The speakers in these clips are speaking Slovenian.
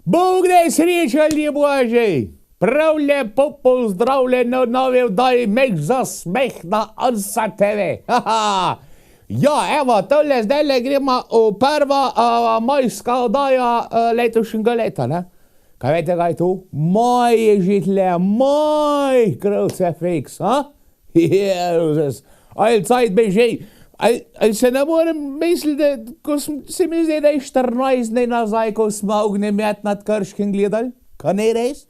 Bog daj sreča, ljub Božji! Prav lepo pozdravljen na novi oddaji Meh za smeh na Ansa TV. Ja, evo, tole zdajle gremo v prva majska oddaja letošnjega leta, ne? Kaj veste, kaj je to? Maj je že tle, maj, krucifix, a? Jezus, ali cajt beži. Ali se ne morem misliti, ko se mi zdi, da je 14 dni nazaj, ko smo ognjemet nad Krškim gledali? Ka ne res?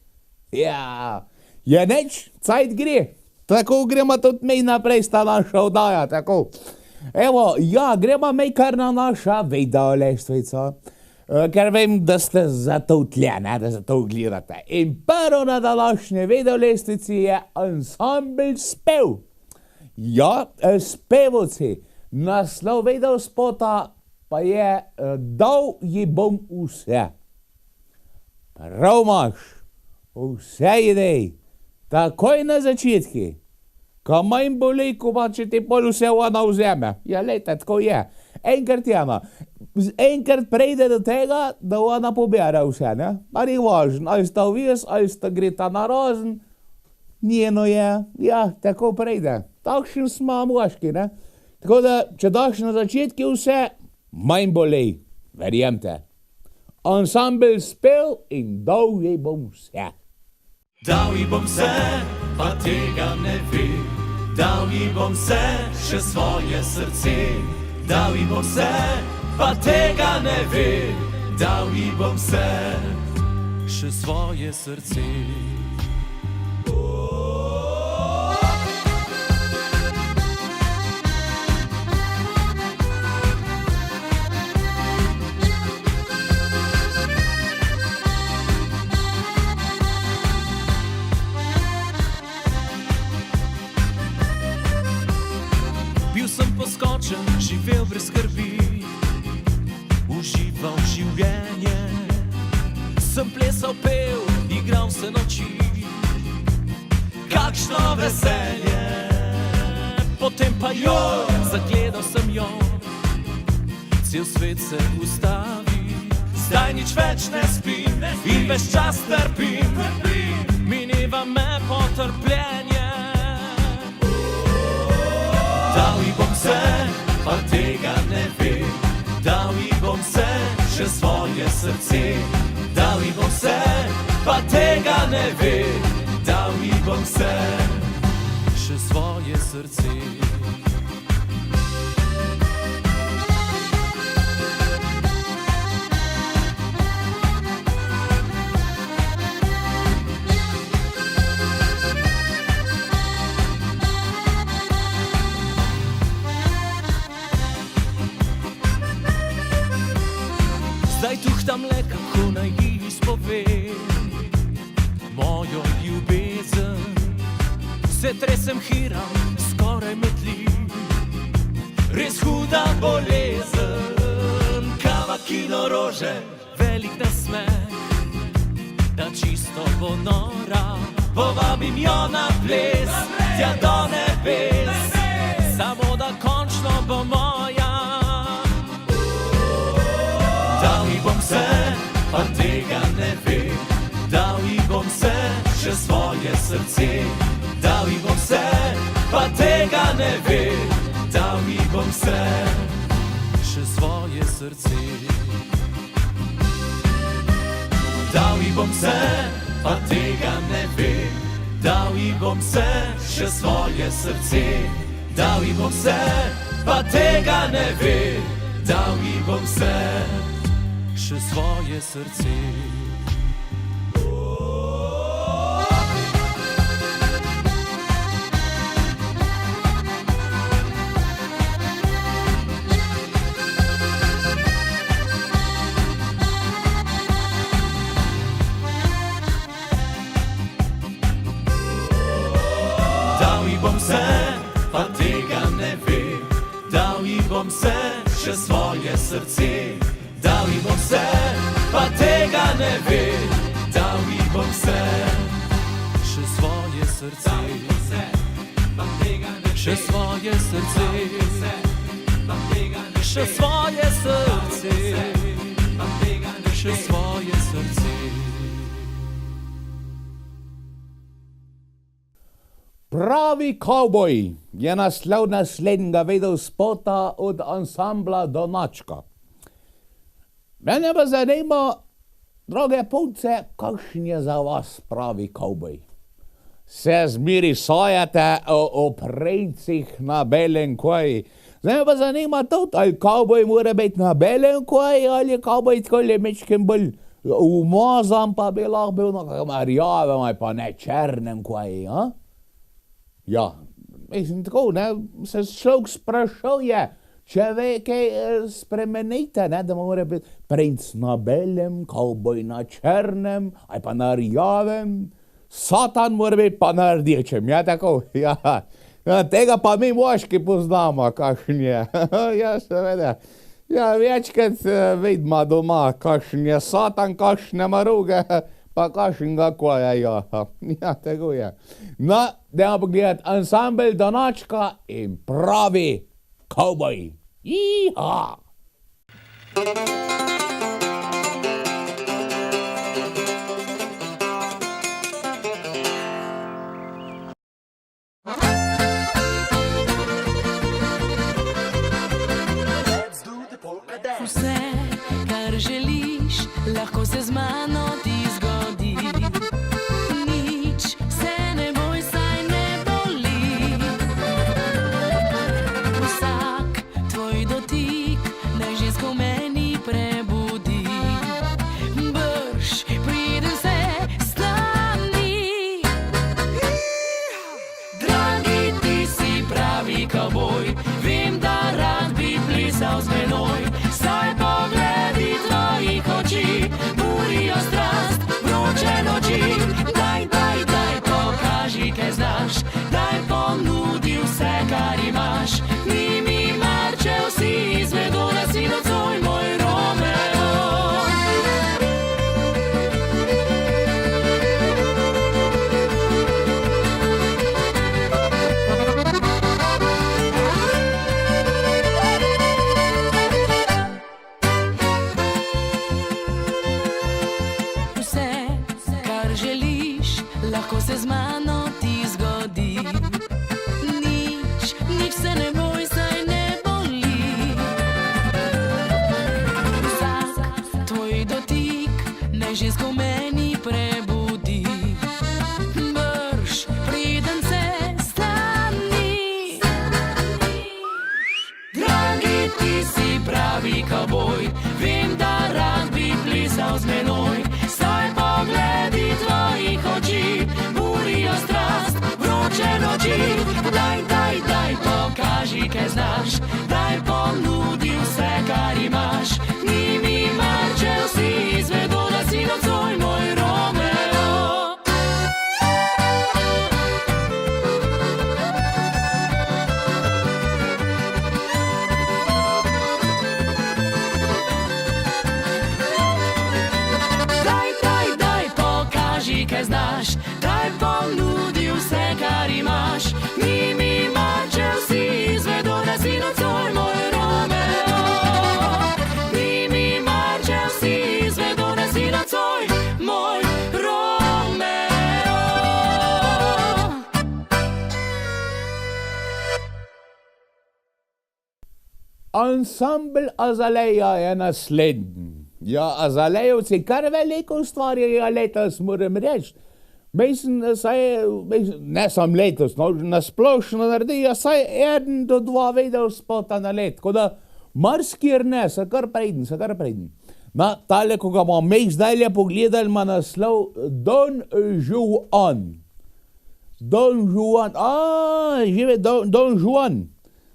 Ja, je neč, cajt gre. Tako gremo tudi mi naprej, sta naša oddaja, tako. Evo, ja, gremo mi kar na naša videolestvica. Ker vem, da ste zato tle, ne, da zato gledate. In prvo na današnje videolestvici je ansambl Spev. Ja, spevci. Naslov videospota pa je Dal ji bom vse. Prav imaš, vse idej, takoj na začetki. Ka manj boli, ko pa če ti pol vse ona vzeme. Ja, lejte, tako je. Enkrat prejde do tega, da ona pobere vse, ne? Pa ni važno, ali sta uvis, ali sta greta na razen, njeno je, ja, tako prejde. Takšen smo moški, ne? Tako da, če daš na začetki vse, manj bolej, verjemte. Ansambl Spev in Dal ji bom vse. Dal ji bom vse, pa tega ne ve. Dal ji bom vse, še svoje srce. Dal ji bom vse, pa tega ne ve. Dal ji bom vse, še svoje srce. Bil sem poskočen, živel brez skrbi, užival življenje. Sem plesal, pel, igral se noči, kakšno veselje. Potem pa joj, zagledal sem jo, cel svet se ustavi. Zdaj nič več ne spim in ves čas trpim, mineva me potrpljenje. Dal ji bom vse, pa tega ne ve. Dal ji bom vse, še svoje srce. Dal ji bom vse, pa tega ne ve. Dal ji bom vse, še svoje srce. Zdaj tuhtam le, kako naj ji izpovem mojo ljubezen. Se tresem, hiram, skoraj medlim, res huda bolezen. Kava, kino, rože, velik nasmeh, da čisto bo nora. Povabim jo na ples, tja do nebes, samo da končno bo moja. Dal ji bom vse, pa tega ne ve. Dal ji bom vse, še svoje srce. Dal ji bom vse, pa tega ne ve. Dal ji bom vse, še svoje srce. Dal ji bom vse, pa tega ne ve. Dal ji bom vse, še svoje srce. Dal ji bom vse, pa tega ne ve. Dal ji bom vse, še svoje srce. Dal ji bom vse, pa tega ne ve. Dal ji bom vse, še svoje srce. Dal ji bom vse, pa tega ne ve. Dal ji bom vse, še svoje srce. Še svoje srce. Še svoje srce. Še svoje srce. Pravi kauboj je naslov naslednjega videospota od ansambla Donačka. Mene pa zanima, drage punce, kakšen je za vas pravi kauboj? Se zmeri sajate o prejcih na belem koji. Zdaj me pa zanima tudi, ali kauboj mora biti na belem koji, ali je kauboj tako mečkem bolj umazan, pa bi lahko bil na kakem rjavem, ali pa ne črnem koji, a? Ja, mislim tako, ne, se človek sprašuje, če ve kaj spremenite, ne, da mora biti princ na belem, kauboj na črnem, ali pa na rjavem, satan mora biti pa na rdečem, ja, tako, ja. Tega pa mi moški poznamo, kakšen je, ja, seveda. Ja, večkrat vidimo doma, kakšen je satan, kakšne maruge, pa kakšnega koja, ja. Ja, tako je. No, dajmo pogledati ansambel Donačka in pravi kauboj. Iha! Vse, kar želiš, lahko se z mano ti zgodi. Nič se ne boj, saj ne boli. Vsak tvoj dotik naj žensko v meni prebudi. Brž pridem se stani. Dragi, ti si pravi kavboj, vem, da rad bi plesal z menoj. Saj pogledi tvojih oči burijo strast, vroče noči. Daj, pokaži, kaj znaš, daj ponudi vse, kar imaš. Ni mi mar, če vsi izvedo, da si nocoj moj Romeo. Lahko se z mano ti zgodi. Nič se ne boj, saj ne boli. Vsak tvoj dotik naj žensko v meni prebudi. Brž preden se stani. Dragi, ti si pravi kavboj, vem, da rad bi plesal z menoj. Saj pogledi tvojih oči burijo strast, vroče noči. Daj, pokaži, kaj znaš, daj ponudi vse, kar imaš. Ni mi mar, če vsi izvedo, da si nocoj moj Romeo. Daj, pokaži, kaj znaš, daj ponudi vse, kar imaš. Ni mi mar, če vsi izvedo, da si nocoj moj Romeo. Ni mi mar, če vsi izvedo, da si nocoj moj Romeo. Ansambel Azaleja je naslednji. Ja, Azalejevci kar veliko ustvarjajo letos, moram reči. Mislim, ne sam letos, no, nasplošno naredijo saj 1 do 2 videospota na let, tako da marsikjer ne, se kar priden. Na, tale, ko ga bomo zdajle pogledali, ima naslov Don Juan. Žive Don Juan.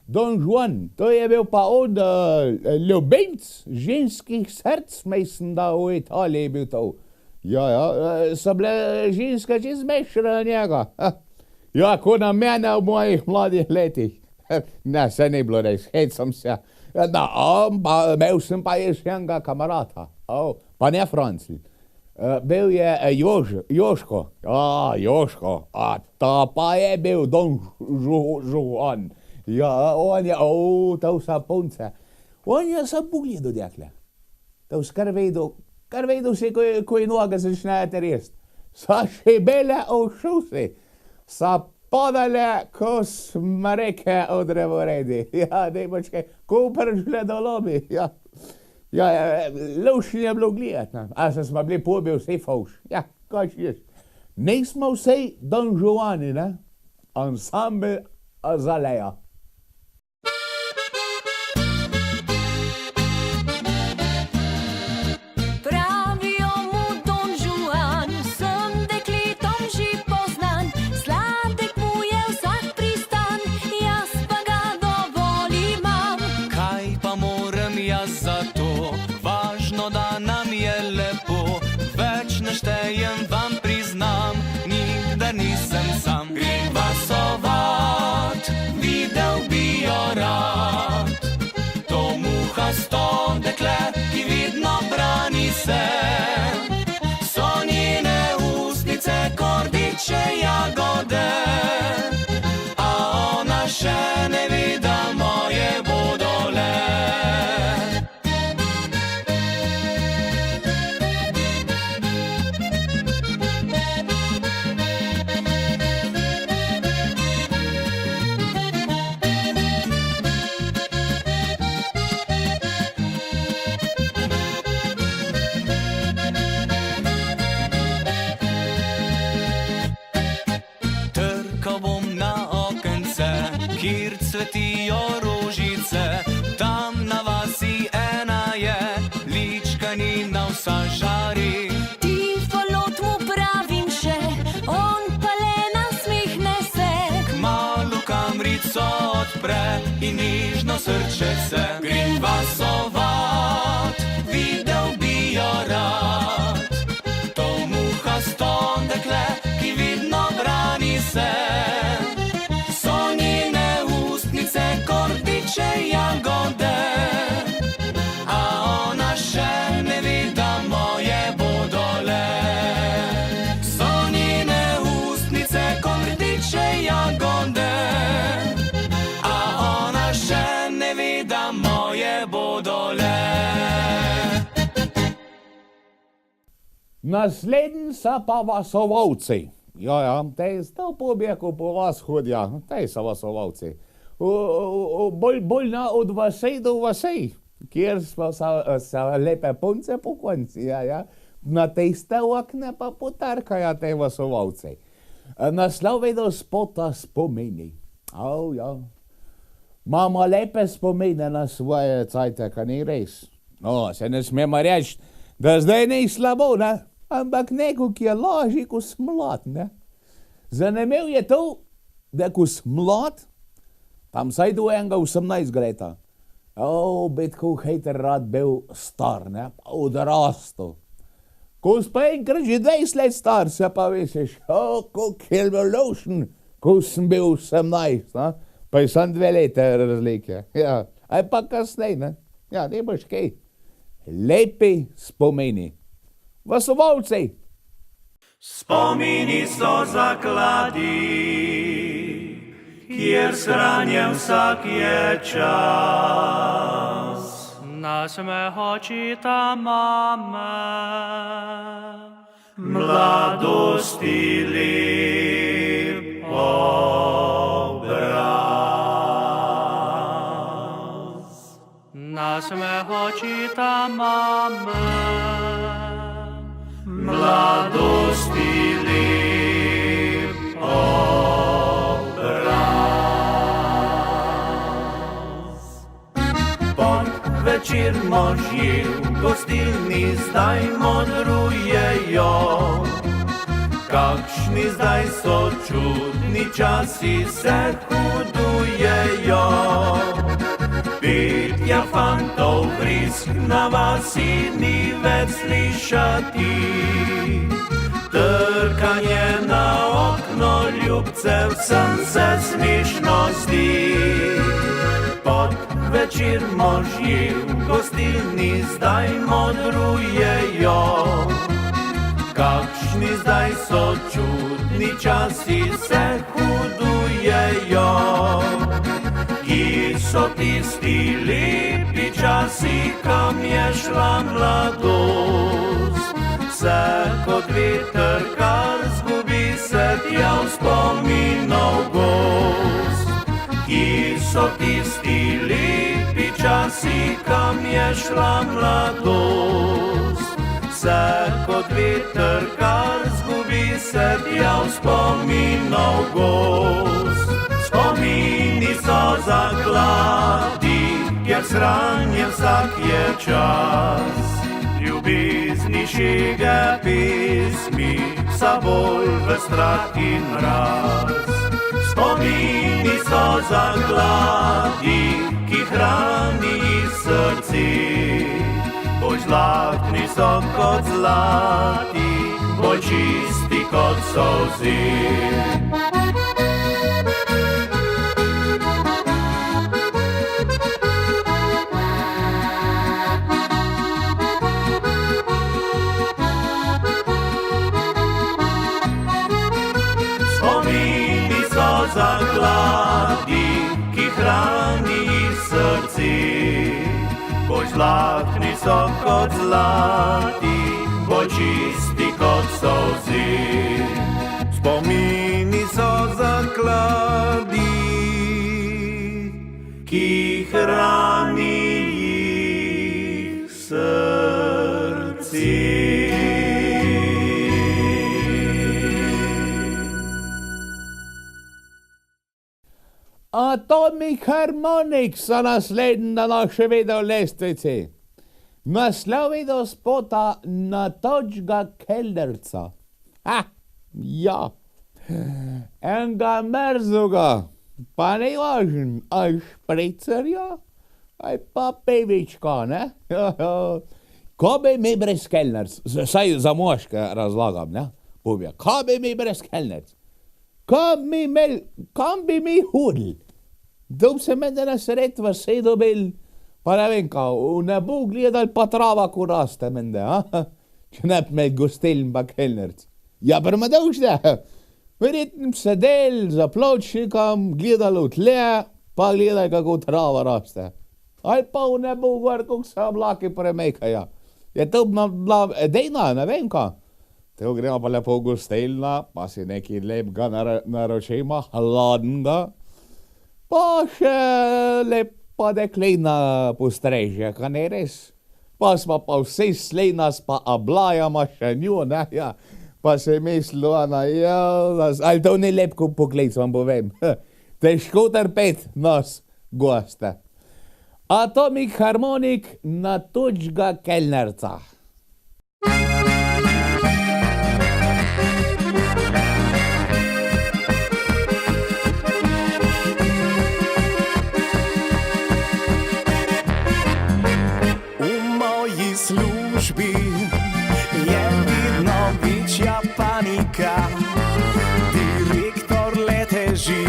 Don Juan, to je bil pa on ljubenc ženskih src, mislim, da v Italiji je bil to. Ja, so bile ženske čez mešane na njega. Ja, ko na mene v mojih mladih letih. Ne, se ni bilo res, hecam se. Imel sem pa še enega kamarata, pa ne Franci. Bil je Joško. Joško, ta pa je bil Don Juan. Ja, on je, to vsa punce. On je sam pogledal dekle. To skar vedel si, ko je noga začnejo tresti. Sa še bele ošel si. Sa padale, ko smreke od drevoredi. Ja, dej počkaj, ko pržle dolomi. Ja, lušno je bilo gledati, ne. A smo bili pobi vsi fauš. Ja, kaj češ. Nismo vsi Don Giovanni, ne. Ansambl Azalea. Štejem vam priznam, nikdar nisem sam. Grem vasovat, videl bi jo rad. To muhasto dekle, ki vidno brani se. So njene ustnice, kordiče, jagode. A ona še ne vida moje bodole. Kjer cvetijo rožice, tam na vasi ena je, lička njena vsa žari. Ti falot mu pravim še, on pa le nasmehne se. Kmalu kamrico odpre in nižno srčece. Grem vasovat, videl bi jo rad. To muhasto dekle, ki vidno brani se. Jagode, a ona še ne vida moje bodole. So njene ustnice kot rdeče jagode, a ona še ne vida moje bodole. Naslednji so pa vasovalci. Ja, tej sto pobjegov po vas hodja, tej so vasovalci. Bolj od vasej do vasej, kjer smo se lepe punce po konci, ja. Na tej stavakne pa potarkajo te vasovalci. Naslov do spota spomeni. Ja. Imamo lepe spomine na svoje cajte, ka ni res. No, se ne smemo reči, da zdaj ni slabo, ne? Ampak neko, ki je lažji ko smlat, ne? Zanimiv je to, da ko smlat, tam saj do enega 18 leta. Bitko hejter rad bil star, ne, odrastel. Ko pa enkrat že 20 let star, se pa vesiš, ko kilvolution, ko sem bil 18, ne, pa je sam 2 leta razlike. Ja, aj pa kasnej, ne, ja, ne boš kaj. Lepi spomini. Vasovalci! Spomini so zakladi, kjer shranjen vsak je čas. Nasmeh očita mame, mladosti lep obraz. Nasmeh očita mame, mladosti lep obraz. Večer možje v gostilni zdaj modrujejo. Kakšni zdaj so čudni časi, se hudujejo. Petja fantov vrisk na vasi ni več slišati. Trkanje na okno ljubcev vsem se smešno zdi. Večer možje v gostilni zdaj modrujejo. Kakšni zdaj so čudni časi, se hudujejo. Kje so tisti lepi časi, kam je šla mladost? Vse kot veter, kar zgubi se tja v spominu. gost. Ki so tisti lepi časi, kam je šla mladost. Vse kot veter, kar zgubi se tja v spominov gost. Spomini so zakladi, kjer shranjen vsak je čas. Ljubezni šege pesmi, vsa bolj v strah in mraz. Spomini so zakladi, ki hrani jih srce. Bolj žlahtni so kot zlati, bolj čisti kot solzi. Spomini so zakladi, ki hrani jih srce. Bolj žlahtni so kot zlati, bolj čisti kot solzi. Spomini so zakladi, ki hrani jih srce. Atomic Harmonics so naslednji na naše video lestvici. Naslovi do spota Natočga Kellnerca. Ja. Enega mrzuga, pa ne važen, aj špricerja, aj pa pevička, ne? Ko bi mi brez Kellnerc, saj za moške razlagam, ne? Povija, ko bi mi brez Kellnerc? Kam bi mi hodili? Dom se mene na sredstva vse dobil, pa ne vem kao, v nebu gledali pa trava, ko raste mende, če ne bi me gostiln pa Kellnerc. Ja, pa me došle, verjetno sedel za pločnikom, gledali v tle, pa gledali, kako trava raste. Ali pa v nebu gor, kako se oblaki premekajo. Je to bila edina, ne vem ka. Teo gremo pa lepo v gostilna, pa si nekaj lepega naročimo, hladnega. Pa še lepa deklina postrežja, ka ne res? Pa smo pa vsi slejnas pa ablajama še njo, ne, ja. Pa se mislilo, ja, ali to ni lepko pogled, vam povem. Težko trpet nas, goste. Atomic Harmonic Natočga Kellnerca. Službi je vidno večja panika, direktor le teži,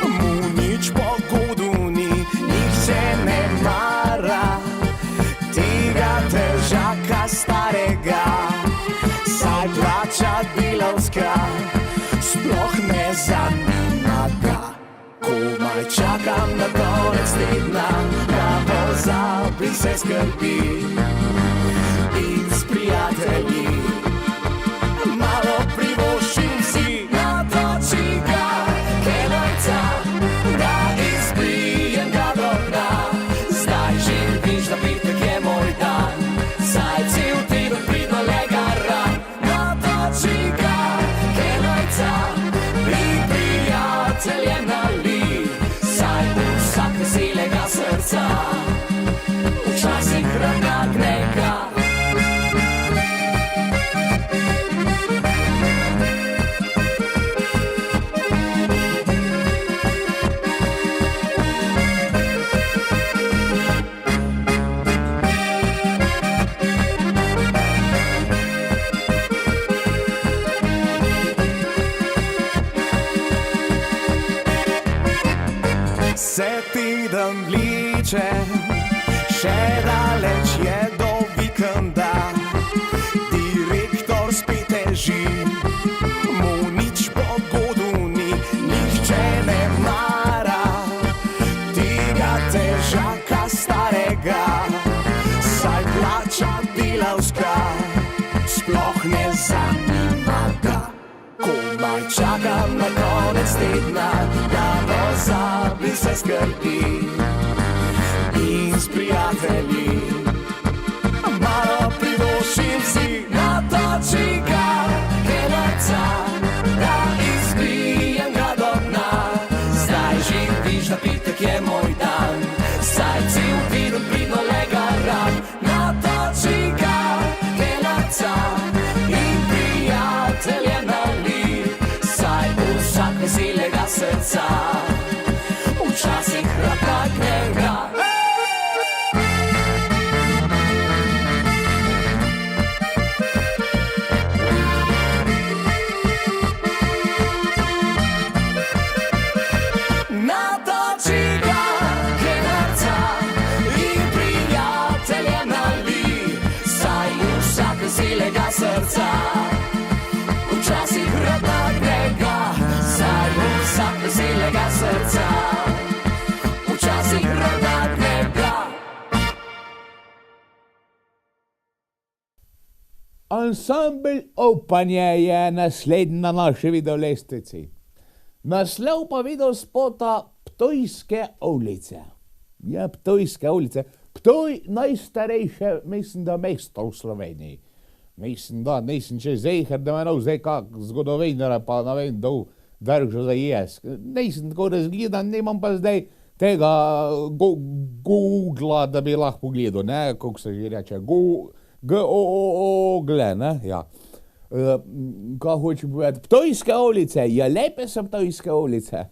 mu nič pogodu ni, nihče ne mara tega težaka starega, saj plača delavska sploh ne zanima ga. Komaj čakam na konec tedna, da pozabi se skrbi in s prijatelji malo privoščim si. Natoči ga Kellnerca, da izbrijem ga do dna. Zdaj že viš, da petek je moj dan, saj cel teden pridno le garam. Natoči ga Kellnerca, pri prijateljem nali, saj bo vsak veselega srca včasih hrana grega. Se teden vleče, še daleč je do vikenda, direktor spet teži, mu nič pogodu ni, nihče ne mara tega težaka starega, saj plača delavska sploh ne zanima ga. Komaj čaka na konec tedna, da pozabi se skrbi in s prijatelji malo privoščim si natoči ga kelerca, da izpijem ga do dna. Zdaj živiš, da pitek je moj dan, saj cel teden pridno lega ram. Natoči ga kelerca in prijatelje nali, saj vsak veselega srca včasih rataknega. Srca včasih rataknega, saj vsak veselega srca včasih rataknega. Ansambel Upanje je naslednji na naši videolestvici. Naslov pa videospota Ptujske ulice. Ja, Ptujske ulice. Ptuj najstarejše, mislim, da mesto v Sloveniji. Mislim, da nisem če zeher, da me zdaj kak zgodovinara, pa ne vem, da držo za jaz. Nisem tako razgledan, nimam pa zdaj tega Googla, da bi lahko pogledal, ne, kako se že reče, Google, ne, ja. Kaj hočem povedati, Ptujske ulice, ja, lepe so Ptujske ulice.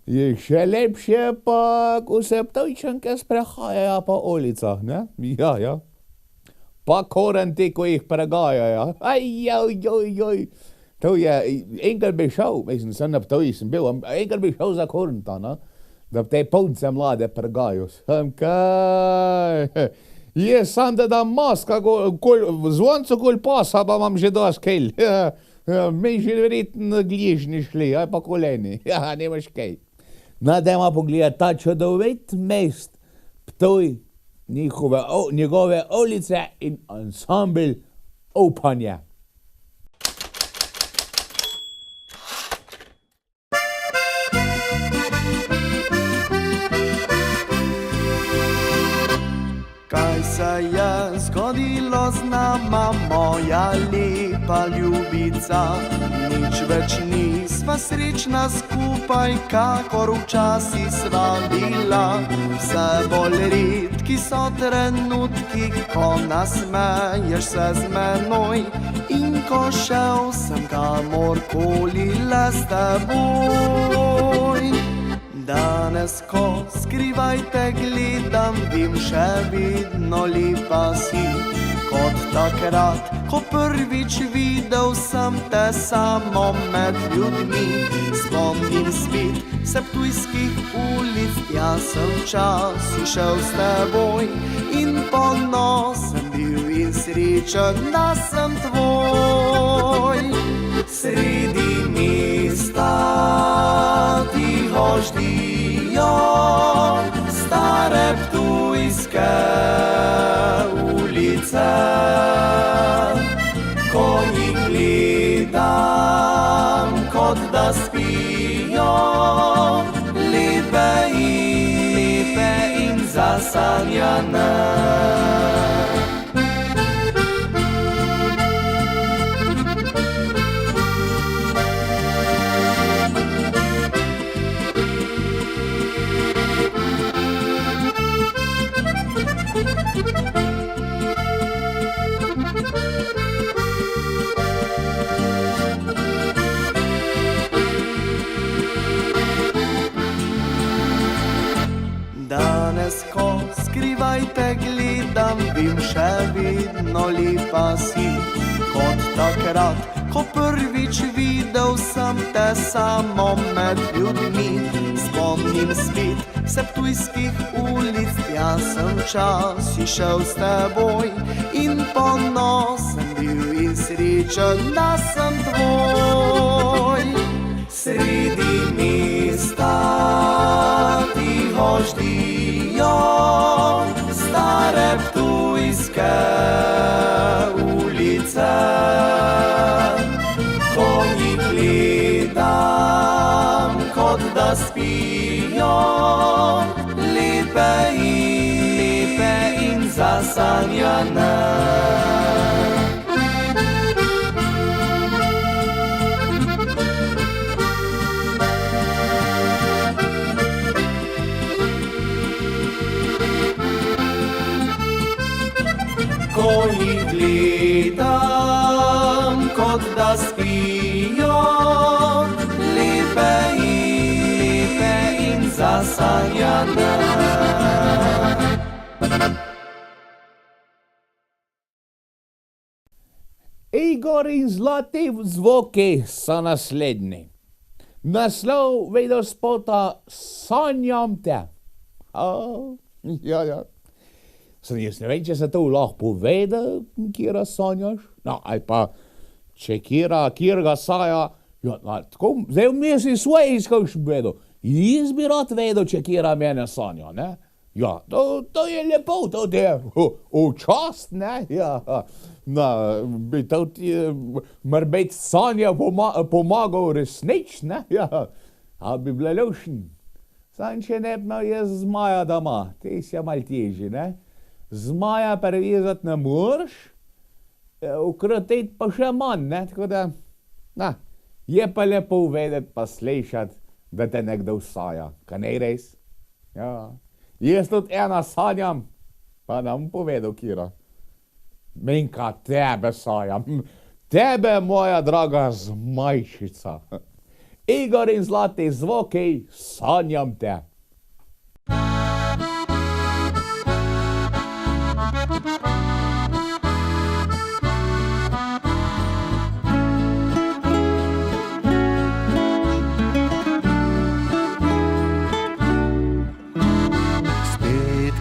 Je še lepše pa, ko se Ptujčanke sprehajajo po ulicah, ne, ja. Pa koranti, ko jih pregajajo. To je, enkrat bi šel, mislim, sem na Ptuju sem bil, enkrat bi šel za koranta, no? Da te punce mlade pregajajo. Sem kaj, jaz sam da dam maska, zvonco kol pasa, pa imam že dosti kelj. Mi že verjetno gližni šli, aj pa koleni, ja, nemaš kaj. Nadema pogledati ta čudovit mest, Ptuj, njegove ulice in ansambel Upanje. Kaj se je zgodilo z nama, moja lepa ljubica? Nič več nisva srečna skupaj, kakor včasih sva bila. Vse bolj redki so trenutki, ko nasmeješ se z menoj, in ko šel sem kamorkoli le s teboj. Danes, ko skrivaj te gledam, vem, še vedno lepa si, kot takrat, ko prvič videl sem te samo med ljudmi. Spomnim spet se ptujskih ulic, tja sem včasih šel s teboj, in ponosen bil in srečen, da sem tvoj. Sredi mesta tiho ždijo stare ptujske ulice. Ko jih gledam, kot da spijo, lepe in zasanjane. Danes, ko skrivaj te gledam, vem, še vedno lepa si, kot takrat, ko prvič videl sem te samo med ljudmi. Spomnim spet se ptujskih ulic, tja sem včasih šel s teboj, in ponosen bil in srečen, da sem tvoj. Sredi mesta tiho ždijo stare ptujske ulice. Ko jih gledam, da spijo, lepe in zasanjane. Ko jih gledam, kot da spijo, lepe in zasanjane. Igor in zlati zvoki so naslednji. Naslov videospota Sanjam te. Ja. Sem jaz ne vem, če se to lahko povede, kjera sanjaš. No, ali pa, če kjerga saja, ja, tako, zdaj vmes si svoje izkušnje vedel. Jaz bi rad vedel, če kjera mene sanja, ne? Ja, to je lepo, to je včast, ne? Ja, no, bi to ti morbiti sanja pomagal resnič, ne? Ja, ali bi bile lušen. Sam, če ne bi imel jaz zmaja doma, ti si mal težji, ne? Zmaja prevezati ne moreš, ukratiti pa še manj, ne, tako da, je pa lepo vedeti pa slišati, da te nekdo saja, ka ne res? Ja, jaz tudi ena sanjam, pa nam povedal, kjera. Minka, tebe sajam, tebe, moja draga zmajšica. Igor in zlati zvoki, sanjam te.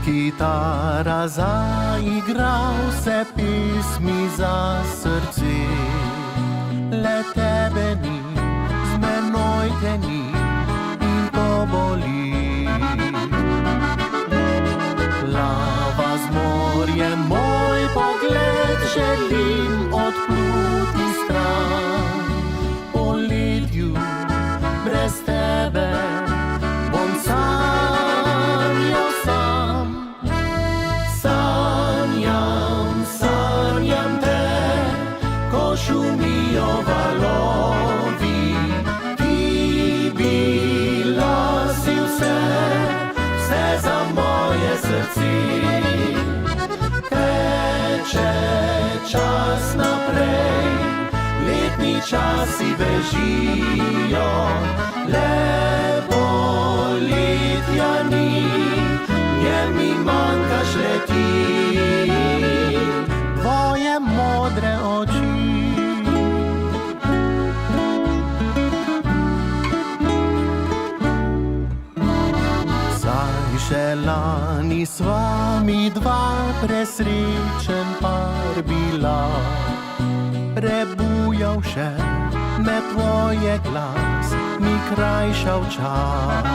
Kitara zaigral se pismi za srce, le tebe ni, z menoj te ni in to boli. Plava z morjem moj pogled, želim odpluti stran. Po letju brez tebe bom sanjal sam. Sanjam te, ko šumijo valovi, ti bila si vse za moje srce. Teče čas naprej, letni časi bežijo, lepo letja ni, nje mi manjkaš le ti. Tvoje modre oči, saj še lani sva mi dva presrečen par bila. Prebujal še me tvoje glas, mi krajšal čas.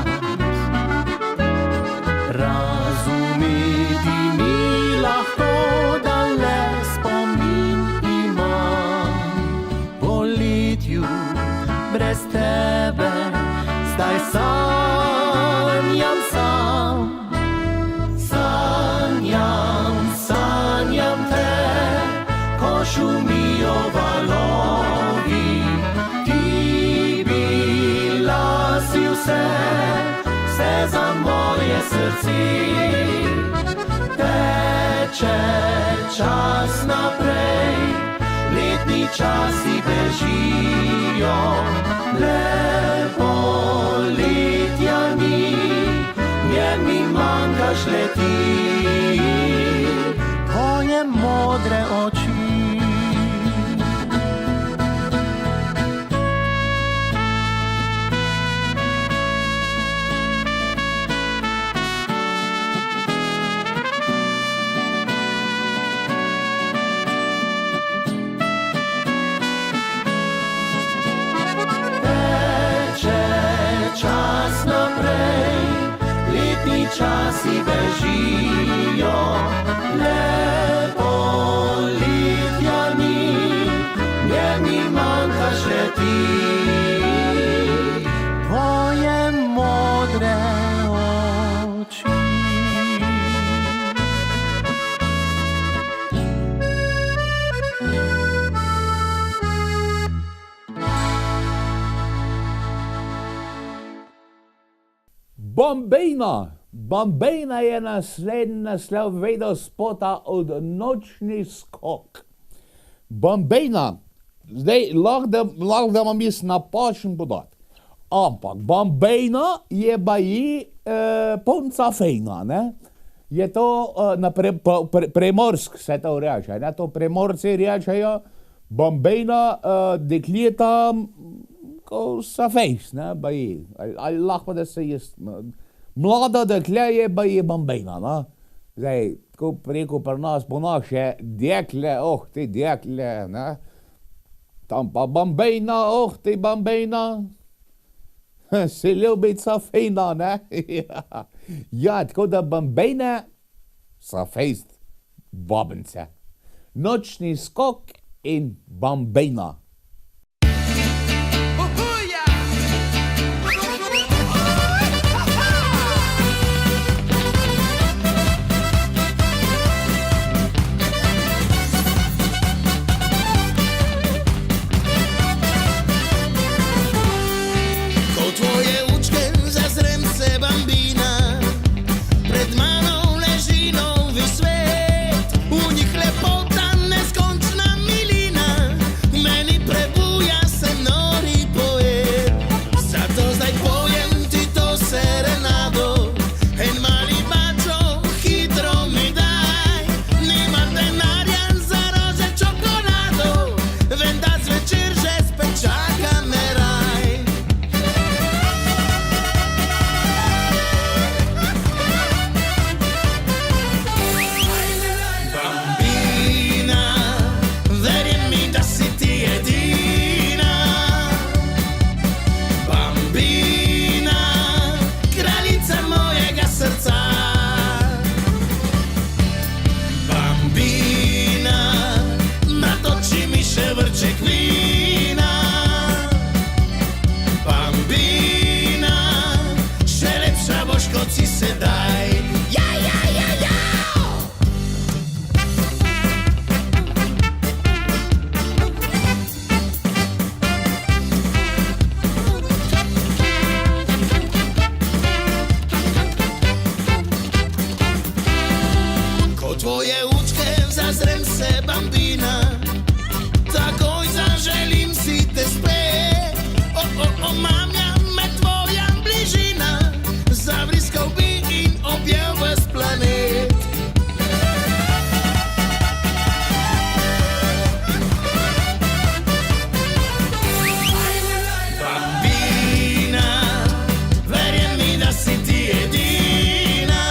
Razumeti mi lahko, da le spomin imam. Po letju brez tebe zdaj sanjam sam. Sanjam te, ko šumijo valovi, ti bila si vse za moje srce. Teče čas naprej, letni časi bežijo, lepo letja ni, nje mi manjkaš le ti. Tvoje modre oči, časi bežijo, lepo letja ni, nje mi manjkaš le ti. Tvoje Bambejna. Bambejna je naslednji naslov videospota od Nočni skok. Bambejna, zdaj lahko da vam jaz napačen podatek, ampak Bambejna je baji punca fejna, ne? Je to na Primorsk se to reče, ne? To Primorci rečejo, Bambejna dekleta ko sa fejs, ne, baji, ali lahko da se jaz, mlada dekle je baji Bambejna, ne? Zdaj, tako preko pri nas po naše dekle, ti dekle, ne? Tam pa Bambejna, ti Bambejna, se ljubica fejna, ne? Ja, tako da Bambejne sa fejst babence. Nočni skok in Bambejna. Tvoje uczkę zazrem se bambina, takoj zaželim si te spet. Mamja me tvoja bližina, zavriskal bi in objel ves planet. Bambina, verjem mi da si ti edina.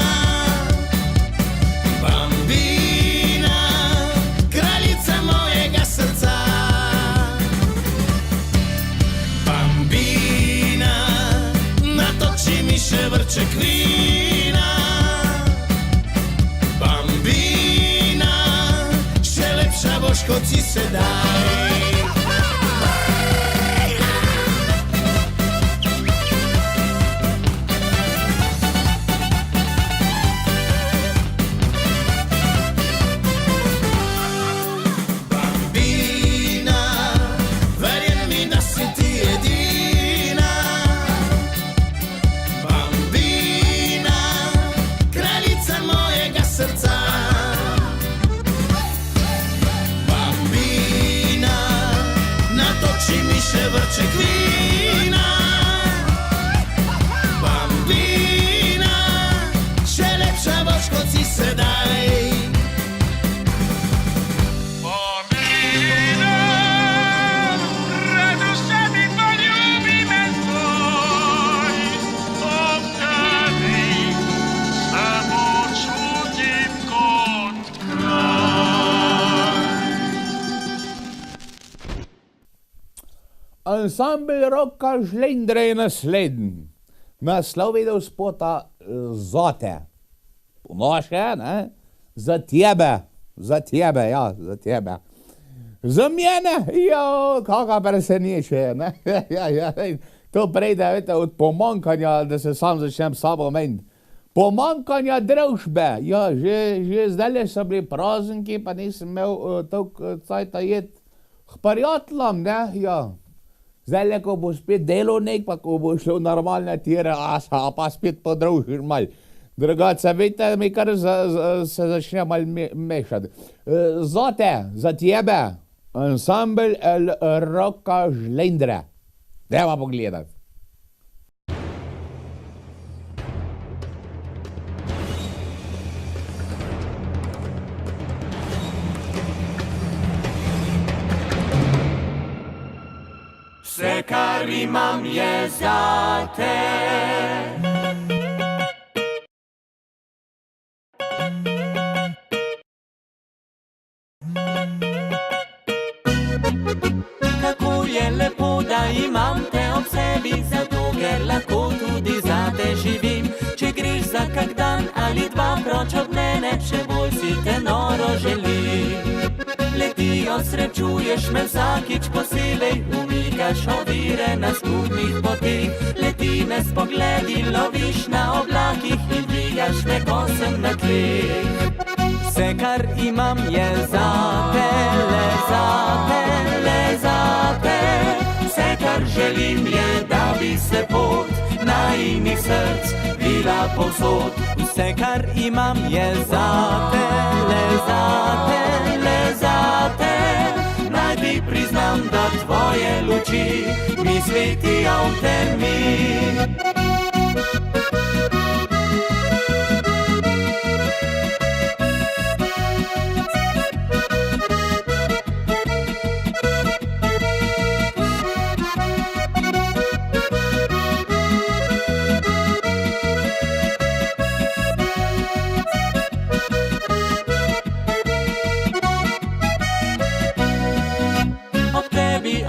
Bambina, kraljica mojega srca. Bambina, natoči mi še vrček vina. Bambina, še lepša boš kot si sedaj. Še vrček vina. Bambina, še lepša boš kot si sedaj. Bambina, rado se mi poljubi me tvoj. Obdani se počutim kot kralj. Ansambl Roka Žlendra je naslednji. Naslov videospota Zate. Po naše, ne? Za tebe, ja, za tebe. Za mene, kaka presenečenje, ne? Ja, to prejde, veste, od pomankanja, da se sam začnem sabo meniti. Pomankanja družbe, ja, že zdaj so bili prazniki, pa nisem imel toliko cajta jet k prijateljem, ne, ja. Zdaj, ko bo spet delovnik, pa ko bo šlo normalne tire, pa spet podružiš mal. Drugače, vidite, mi kar se začne mal mešati. Za tebe, ansambl Roka Žlendre. Dajmo pogledati. Vse, kar imam, je zate. Kako je lepo, da imam te ob sebi, zato ker lahko tudi zate živim. Če greš za kak dan ali dva proč od mene, še bolj si te noro želim. Letijo, srečuješ me vsakič posebej, umikaš ovire na skupnih poteh. Leti me s pogledi, loviš na oblakih in dvigaš me, ko sem na tleh. Vse, kar imam, je zate, le zate, le zate. Vse, kar želim, je, da bi se pot najinih src vila povsod. Vse, kar imam, je zate, le zate, le zate. Naj ti priznam, da tvoje luči mi svetijo v temi.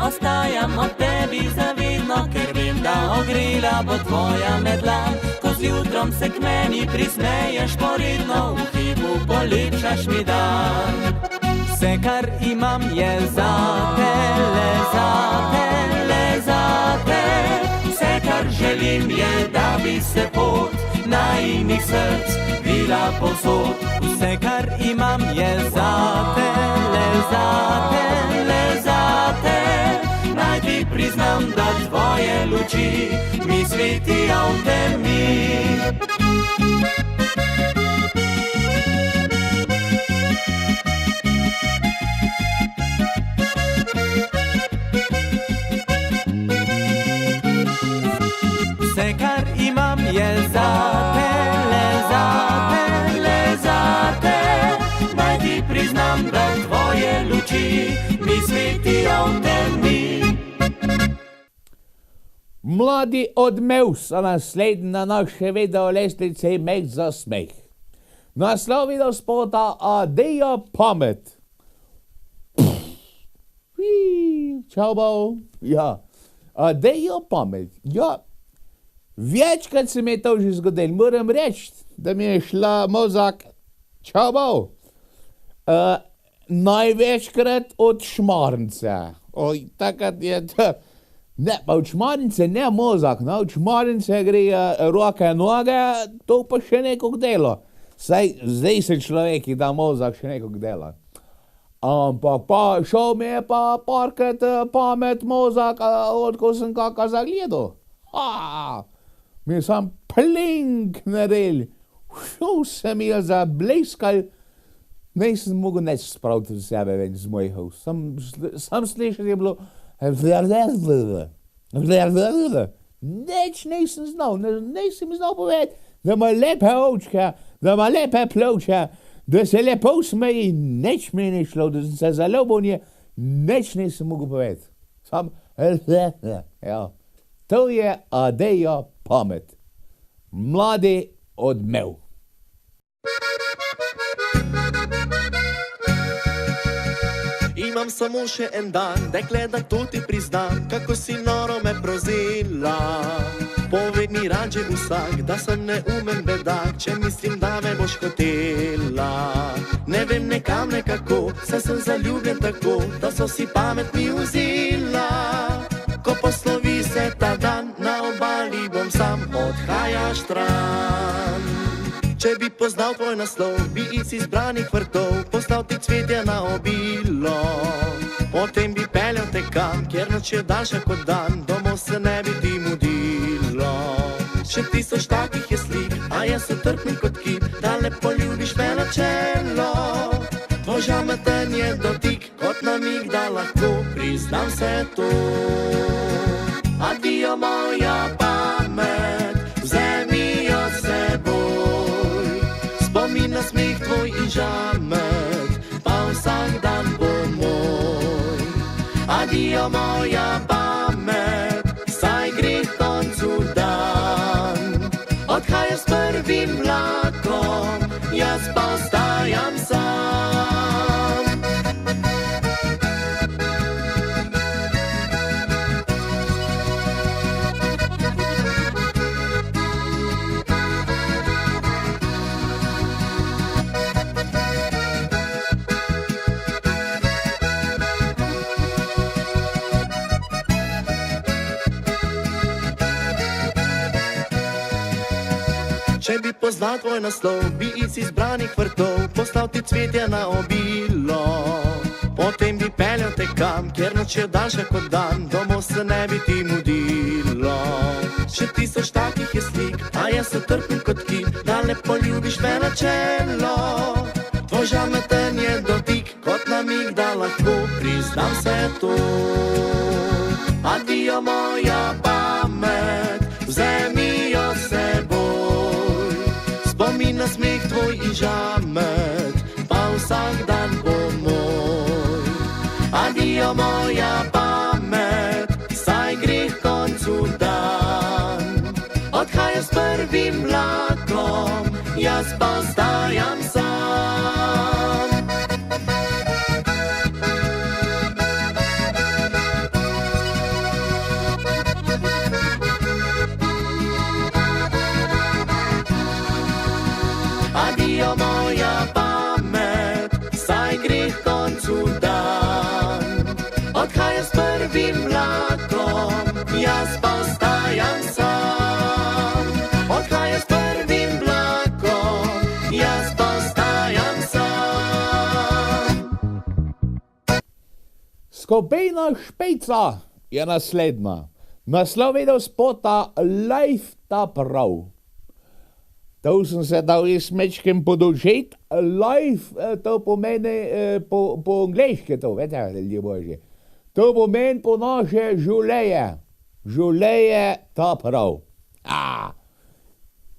Ostajam ob tebi zavidno, ker vem, da ogrela bo tvoja medla. Ko zjutrom se k meni prismeješ poridno, v hipu polepšaš mi dan. Vse, kar imam, je zate, le zate, le zate. Vse, kar želim, je, da bi se pot najinih src vila povsod. Vse, kar imam, je zate, le zate, le zate. Naj ti priznam, da tvoje luči mi svetijo v temi. Vse, kar imam, je zate, le zate, le zate. Naj ti priznam, da tvoje luči mi svetijo v temi. Mladi odmev so naslednji na naše video lestvice Meh za smeh. Naslov video spota Adejo pamet. Čau, bo. Ja. Adejo pamet. Ja. Večkrat se mi je to že zgodilo. Moram reči, da mi je šla mozak. Čau, bo. Največkrat od šmarnice. Oj, takrat je to. Ne, pa od šmarnice ne mozak, no, od šmarnice gre roke, noge, to pa še nekog delo. Zdaj se človeki da mozak še nekog dela. Ampak pa šel mi je pa parkrat pamet mozak, odko sem kaka zagledal. Mi sam plink naredil, se mi je zableskal, nisem mogel nič spraviti v sebe ven z mojih ust. Sam slišal je bilo, nič nisem znal, nisem znal povedati, da ima lepe očke, da ima lepe ploče, da se lepo smeji, nič mi ni šlo, da sem se zaljubil nje, nič nisem mogel povedati. Sam, ja. To je Adejo pamet. Mladi odmev. Imam samo še en dan, dekle, da to ti priznam, kako si noro me prozila. Povedni rađe vsak, da sem neumen bedak, če mislim, da me boš hotela. Ne vem nekam nekako, saj sem zaljubljen tako, da so si pamet mi vzela. Ko poslovi se ta dan, na obali bom sam, odhajaš stran. Če bi poznal tvoj naslov, bi iz izbranih vrtov poslal ti cvetje na obilo. Potem bi peljal te kam, kjer noč je daljša kot dan, domov se ne bi ti mudilo. Še 1000 takih je slik, a jaz utrpim kot kip, da ne poljubiš me na čelo. Tvoj žameten je dotik, kot namig, da lahko priznam se to. Adijo moja pamet, vzemi jo s seboj. Spomin na smeh tvoj in žamet, pa vsak dan bo moj. Adijo moja pamet, saj gre k koncu dan. Odhajam s prvim vlakom, jaz pa ostajam sam. Če bi poznal tvoj naslov, bi iz izbranih vrtov poslal ti cvetje na obilo. Potem bi peljal te kam, kjer noč je daljša kot dan, domov se ne bi ti mudilo. Še 1000 takih je slik, a jaz utrpim kot kip, da ne poljubiš me na čelo. Tvoj žameten je dotik, kot namig, da lahko priznam se to. Adijo moja pamet, vzemi jo s seboj. Spomin na smeh tvoj in žamet, pa vsak dan bo moj. Adijo moja pamet, saj gre k koncu dan. Odhajam s prvim vlakom, jaz pa ostajam sam. Adijo moja pamet, saj gre k koncu dan. Odhajam s prvim vlakom, jaz pa ostajam sam. Odhajam s prvim vlakom, jaz pa ostajam sam. Skupina Špejca je naslednja. Naslov spota Life ta prav. To sem se dal jaz mečkem podučiti. Life, to pomeni po angleški to, vete, ljudje božji. To pomeni po naše življenje. Življenje ta prav.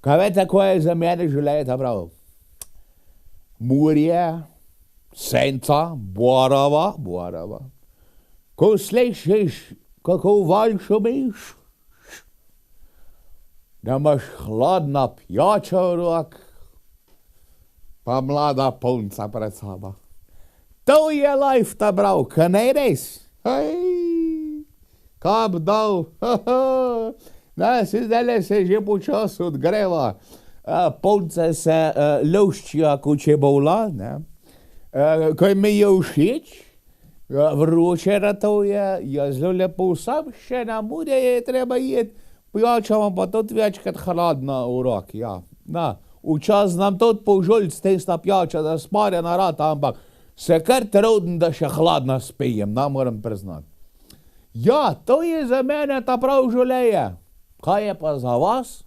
Kaj vete, ko je za mene življenje ta prav? Morje, senca, borava. Ko slišiš, kako val šumiš, da imaš hladna pijača v rok, pa mlada punca pred sabo. To je life ta prav, ka ne res? Kap dal, zdaj se že počas odgreva. Punce se luščijo, ko čebula, ne? Kaj mi je všeč, vroče ratuje, je zelo lepo sam, še na morje je treba jeti. Pijača vam pa tudi večkrat hladna v roki, ja. Včasih nam tudi požuljc testa pijača, da smarjena rata, ampak se kar trudim, da še hladna spijem, moram priznati. Ja, to je za mene ta prav življenje. Kaj je pa za vas?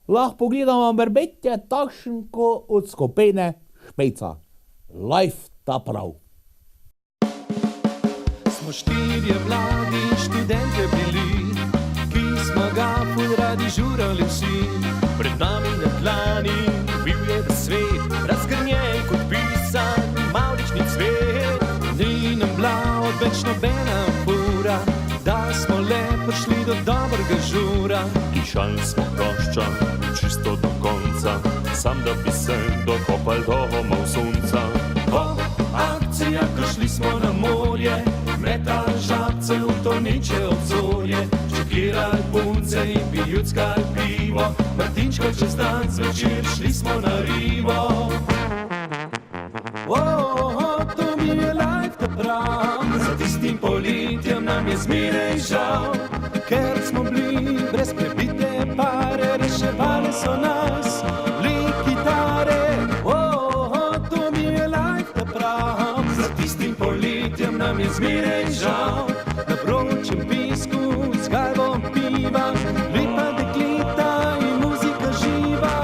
Lahko pogledamo morbetje takšen ko od skupine Špejca. Life ta prav. Smo 4 mladi študentje bili, ki smo ga ful radi žurali vsi. Pred nami na dlani bil je svet, razgrnjen kot pisan mavrični cvet. Ni nam bila odveč nobena fura, da smo le prišli do dobrega žura. Dišali smo hrošča čisto do konca, sam da bi se dokopali do homov sonca. Akcija, ko šli smo na morje, metal žabce v toneče obzorje, ščekirali punce in pijuckali pivo, Martinčko čez dan zvečer šli smo na rivo. To mi je life ta prav, za tistim poletjem nam je zmeraj žal, ker smo bili brez prebite pare, reševali so nas le kitare. To mi je life ta prav, za tistim poletjem nam je zmeraj žal. Na vročem pisku z galvom piva, lepa dekleta in muzika živa.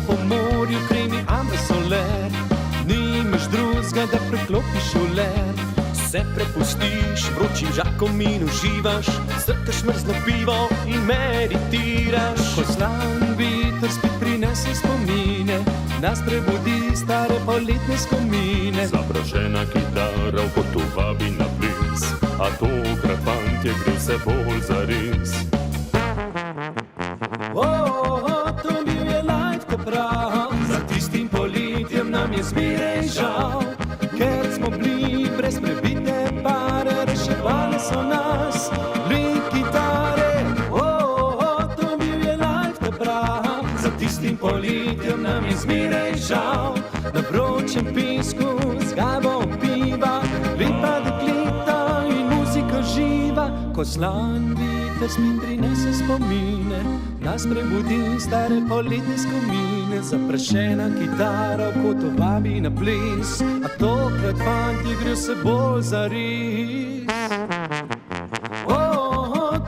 Po morju kremi ambesoler, nimaš drugega, da preklopiš oler. Se prepustiš vročim žakom in uživaš, srkaš mrzlo pivo in meditiraš. Ko slan veter spet prinese spomine, nas prebudi stare poletne skomine. Zaprašena kitara v kotu vabi na ples, a tokrat fantje gre vse bolj zares. To bil je life ta prav, za tistim poletjem nam je zmeraj žal. Ker smo bili brez prebite pare, reševali so nas le kitare. To bil je life ta prav, za tistim poletjem nam je zmeraj žal. Na vročem pesku z galvom piva, lepa dekleta in muzika živa. Ko slan veter spet prinese spomine, nas prebudi stare poletne skomine. Zaprašena kitara v kotu vabi na ples, a tokrat fantje gre vse bolj zares.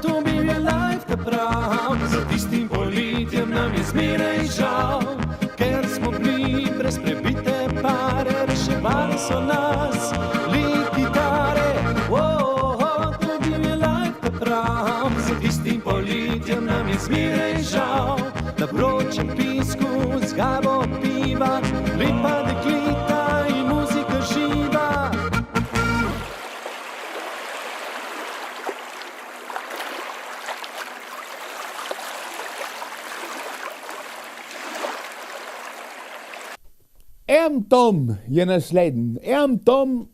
To bil je life ta prav, za tistim poletjem nam je zmeraj žal. Ker smo bili brez prebite pare, reševali so nas le kitare. To bil je life ta prav, za tistim poletjem nam je zmeraj žal. Na vročem pisku z galvom piva, lepa dekleta in muzika živa. M-Tom je naslednji. M-Tom,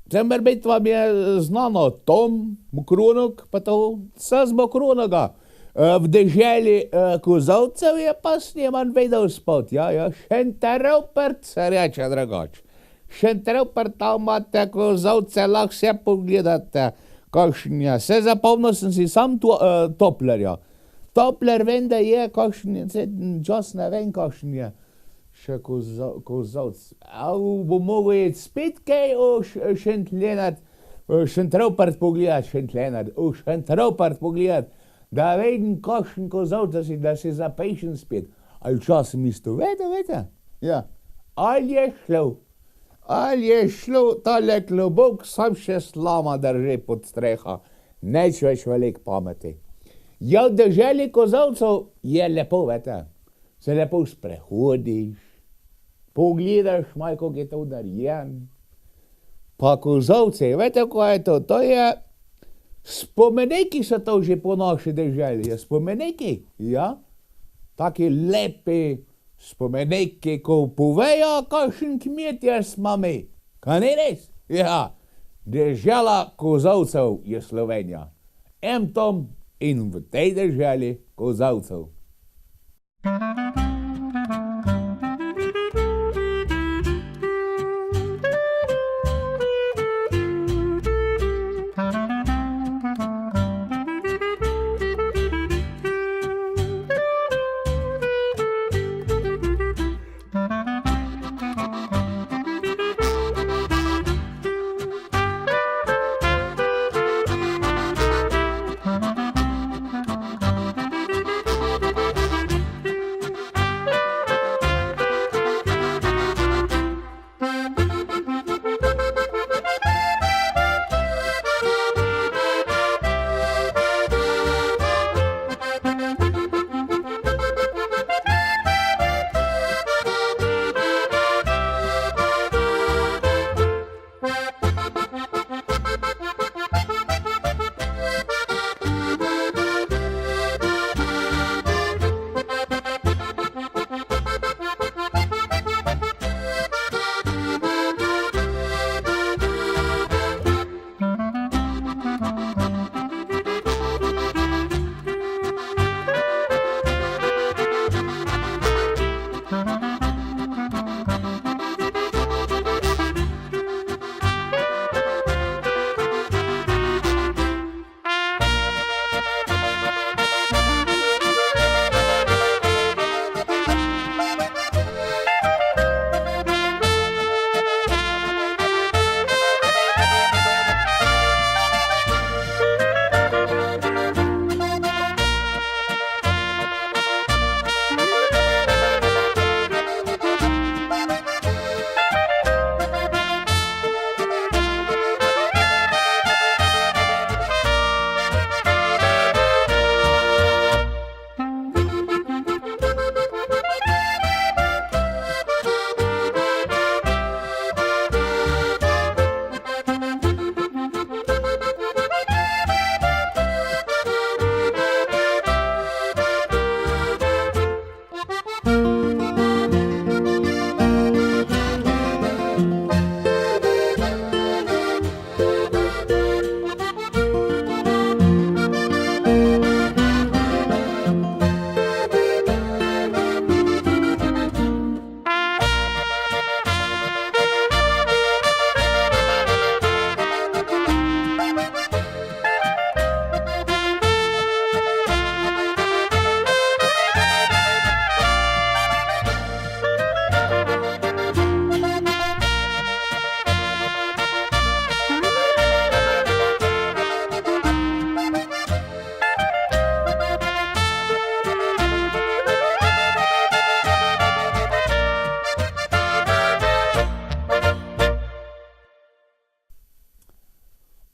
zdaj biti vam je znano, Tom Mokronok, pa to, vse z Mokronoga. V deželi kozovcev je pa sneman vedel spot, ja, Šenterovpert se reče drugače. Šenterovpert, tam imate kozovce, lahko se pogledate, kakšen je. Se zapomnil sem si sam Toplerja. Topler vem, da je, kakšen je, čas ne vem, kakšen je. Še kozovc. Bo mogel iti spet kaj o Šenterovpert pogledat, Šenterovpert pogledat, da vidim, kakšen kozovc, da si zapešen spet. Ali časem isto, vete? Ja. Ali je šlo, tale klobok sam še slama drži pod streha. Neč več velik pameti. Ja, v deželi kozovcev je lepo, vete. Se lepo sprehodiš, pogledaš malo, kako je to narejen. Pa kozovci, vete, kaj je to? To je, spomeniki so to že po naši deželi, spomeniki, ja. Taki lepi spomeniki, ko povejo, kakšen kmetje smo mi. Kaj ni res? Ja, dežela kozovcev je Slovenija. M-Tom in v tej deželi kozovcev.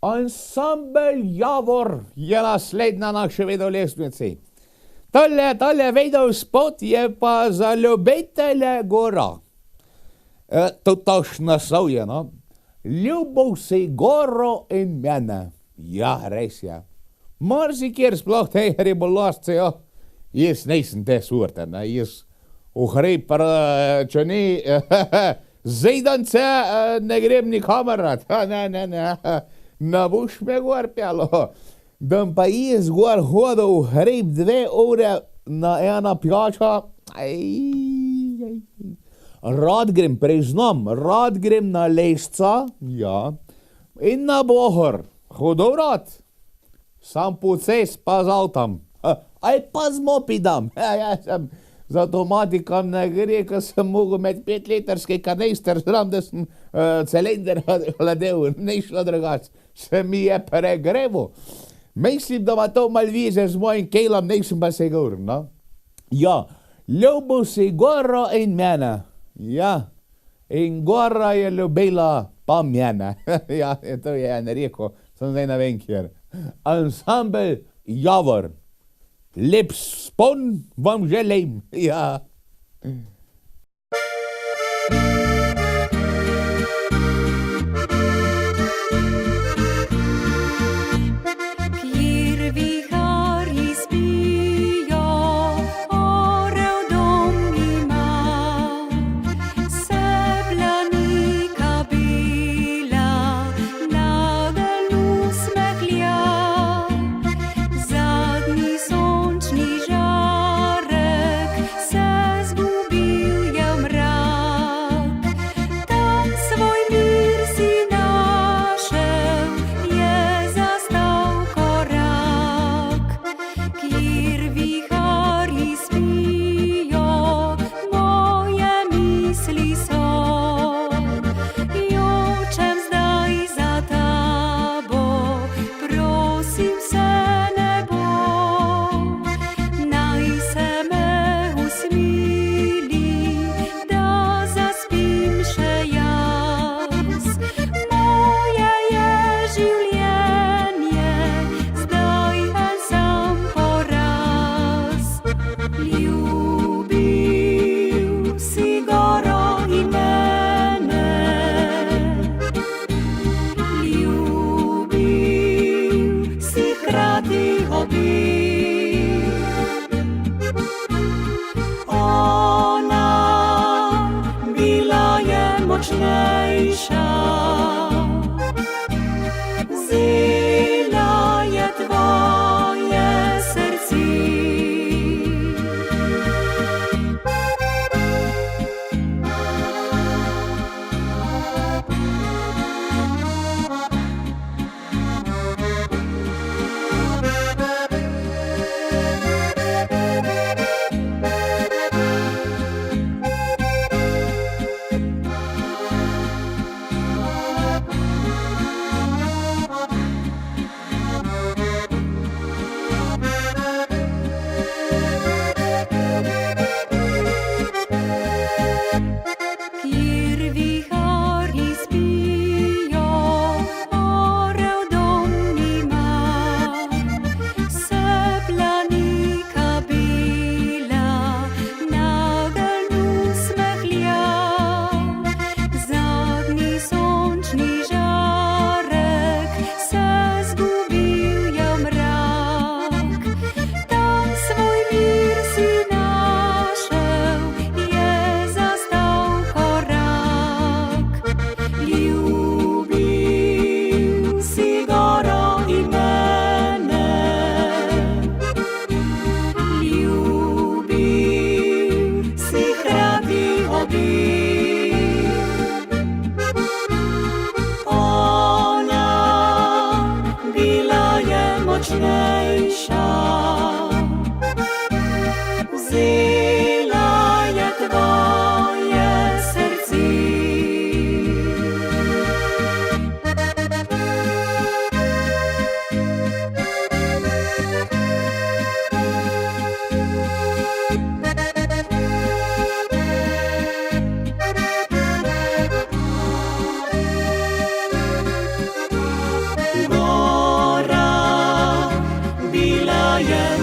Ansambel Javor je naslednja na še vedno lestvici. Tole vedel spot je pa za ljubitelje gora. To toš naslov je, no. Ljubov si goro in mene. Ja, res je. Marsikjer sploh te ribolazce, ja. Jaz nisem te sorte, ne. Jaz uhrib, če ni zidance, ne grem nikamor. Ne. Ne boš me gor pelo. Dam pa jaz gor hodil hrib 2 ure na ena pijača. Rad grem, priznam, rad grem na Lesca, ja, in na Bohor. Hodil rad. Sam po cest pa z avtom. Aj pa z mopedom. Ja, sem z avtomatikom ne gre, ko sem mogel med 5-litrski kanister zram, da sem cilinder hladev. Ne šlo drugače. Se mi je pregrevo. Mislim, da ima to mal vize z mojim kelom, nisem pa sigurn, no. Ja, ljubil si goro in mene. Ja, in gora je ljubila pa mene. Ja, to je en rekel, sem zdaj ne vem kjer. Ansambel Javor. Lep spon vam želim, ja.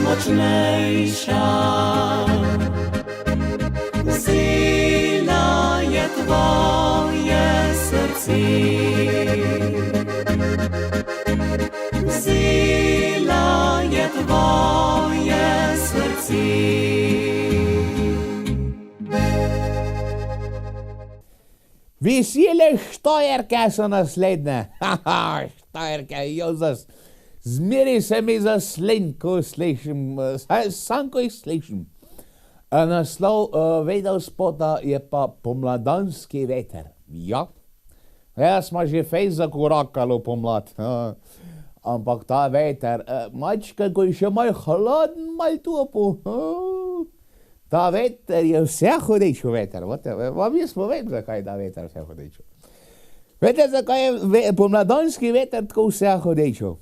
močnejša. Vzela je tvoje srce, vzela je tvoje srce. Vesele štajerke so naslednje. Haha, štajerke, Jozas. Zmeri se mi zaslen, ko slišim, sam ko jih slišim. Naslov vedel spota je pa Pomladanski veter. Ja, jaz smo že fejs zakorakalo pomlad. Ampak ta veter, mačka, ko je še malo hladen, malo topo. Ta veter je vse hodečo veter. Vam jaz povem, zakaj je ta veter vse hodečo. Veste, zakaj je pomladanski veter tako vse hodečo?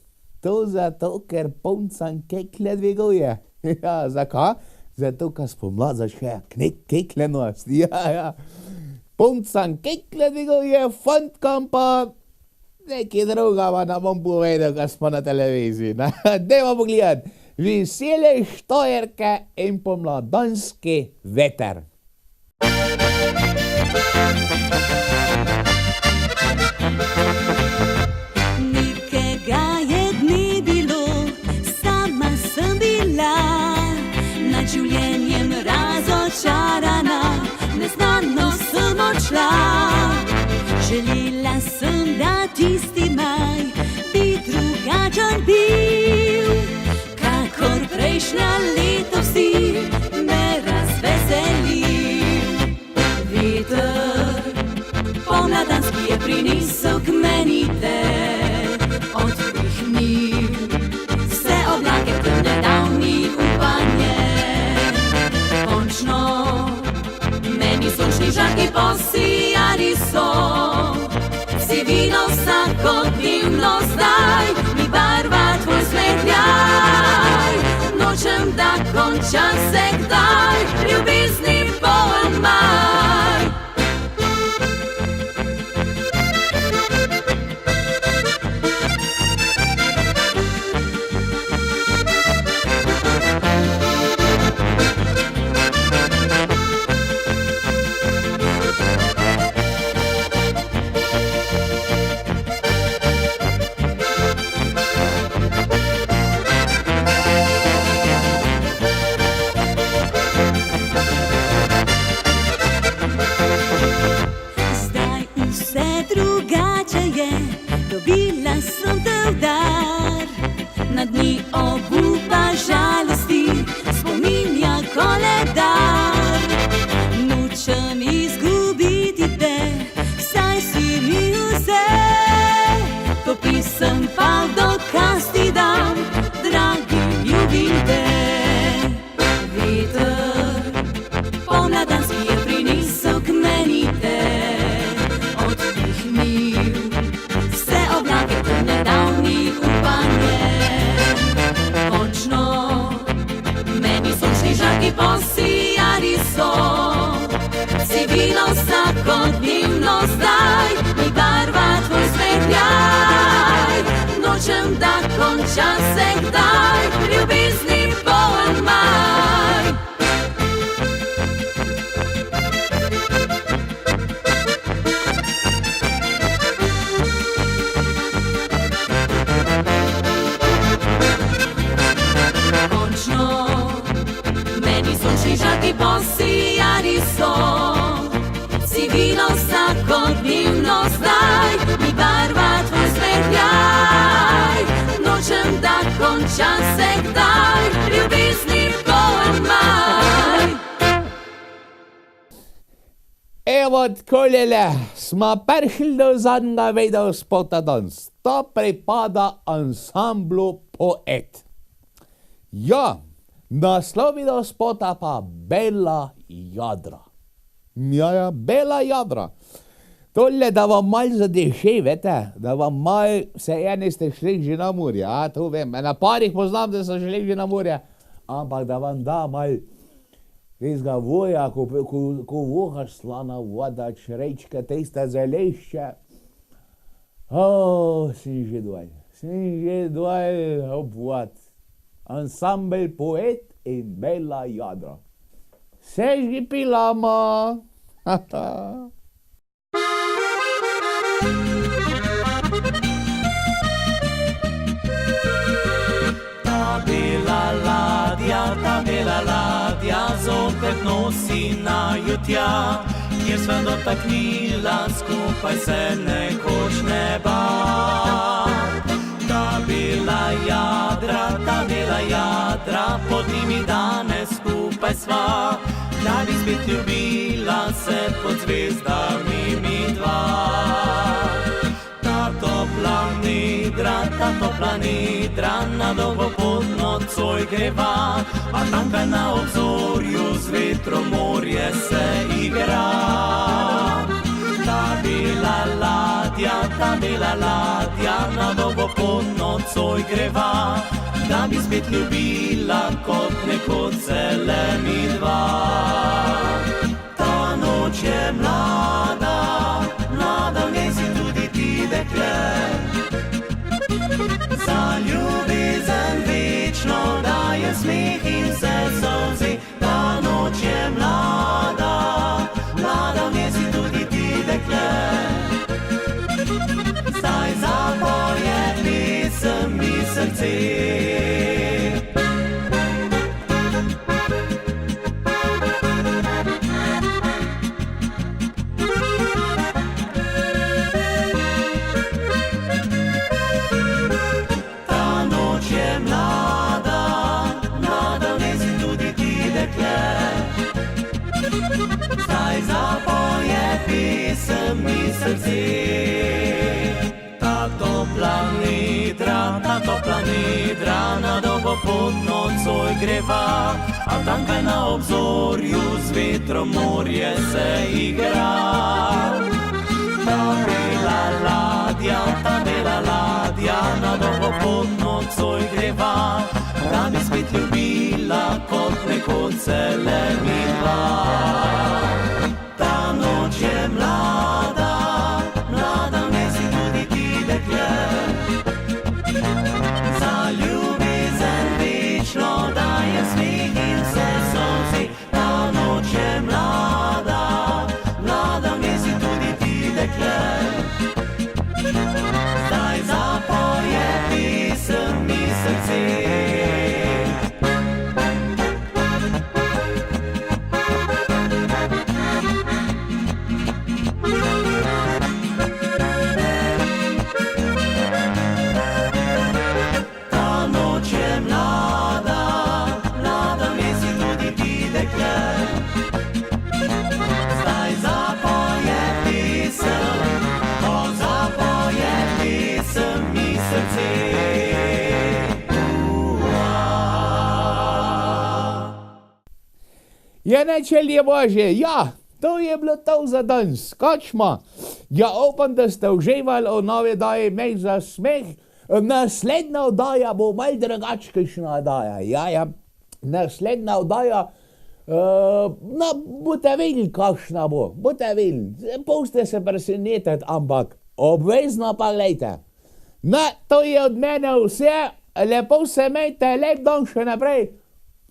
To zato, ker puncam kekle dviguje. Ja, zakaj? Zato, ker spomlad začne kekle nosti. Ja. Puncam kekle dviguje, fantkam pa nekaj druga, pa nam bom povedal, kaj smo na televiziji. Dajmo pogledati. Vesele štajerke in pomladanski veter. Nekega je dne bilo, sama sem bila, nad življenjem razočarana, neznano sem odšla. Želela sem, da tisti maj bi drugačen bil, kakor prejšnja leto vsi me razveselil. Veter pomladanski je prinesel k meni te, odpihnil vse oblake, temne dal mi upanje. Končno meni sončni žarki posijali so, sivino vsakodnevno zdaj mi barva tvoj smehljaj. Nočem, da konča se kdaj, ljubezni poln maj. Dobila sem te v dar, na dni obupa žalosti spominja koledar. Nočem izgubiti te, saj si mi vse, to pisem pa v dokaz ti dam, dragi, ljubim te. Veter pomladanski je prinesel k meni te, odpihnil vse oblake, temne dal mi upanje. Končno meni sončni žarki posijali so, sivino vsakodnevno zdaj mi barva tvoj smehljaj. Nočem, da konča se kdaj, ljubezni poln maj. Žarki posijali so, sivino vsakodnevno zdaj mi barva tvoj smehljaj. Nočem, da konča se kdaj, ljubezni poln maj. Evo tkolele, smo prišli do zadnjega vedel spota danes. To pripada ansamblu Poet. Ja, naslov video spota pa Bela jadra. Ja, Bela jadra. Tole, da vam malo zadeše, vete, da vam malo, vse eni ste šli že na morje, to vem. Na parih poznam, da so šli že na morje, ampak da vam da malo tistega voja, ko vohaš slana voda, črečka, tista zelešča. Sem že dvaj obvat. ansambel Poet in Bela Jadra. Sežgi pilama. Ta bela ladja zopet nosi naju tja, kjer sva dotaknila skupaj se nekoč neba. Ta bela jadra, pod njimi danes skupaj sva, da bi spet ljubila se pod zvezdami mi dva. Ta topla nidra na dolgo pot nocoj greva, a tamkaj na obzorju z vetrom morje se igra. Ta bela ladja na dolgo pot nocoj greva, da bi spet ljubila kot nekoč cele mi dva. Ta noč je mlada, v njej si tudi ti dekle. Za ljubezen večno daje smeh in vse solzi. Ta noč je mlada, v njej si tudi ti dekle. Zdaj zapoje pesem mi srce. Zdaj zapoje pesem mi srce. Ta topla nidra na dolgo pot nocoj greva, a tamkaj na obzorju z vetrom morje se igra. Ta bela ladja na dolgo pot nocoj greva, da bi spet ljubila kot nekoč cele mi dva. Ta noč je mlada, v njej si tudi ti dekle. Za ljubezen večno daje smeh in vse solzi. Ta noč je mlada, v njej si tudi ti dekle. Zdaj zapoje pesem mi srce. Ja, načelje Bože, ja, to je bilo to za danes, kočma. Ja, upam, da ste uživali v novi oddaji Meh za smeh. Naslednja oddaja bo malo drugačna oddaja. Ja, naslednja oddaja, boste videli, kakšna bo, boste videli. Pustite se presenetiti, ampak obvezno pa glejte. To je od mene vse, lepo se imejte, lep dan še naprej.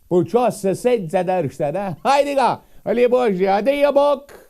Počas se sedce držite, ne? Hajde ga, ali Božje, adijo bok!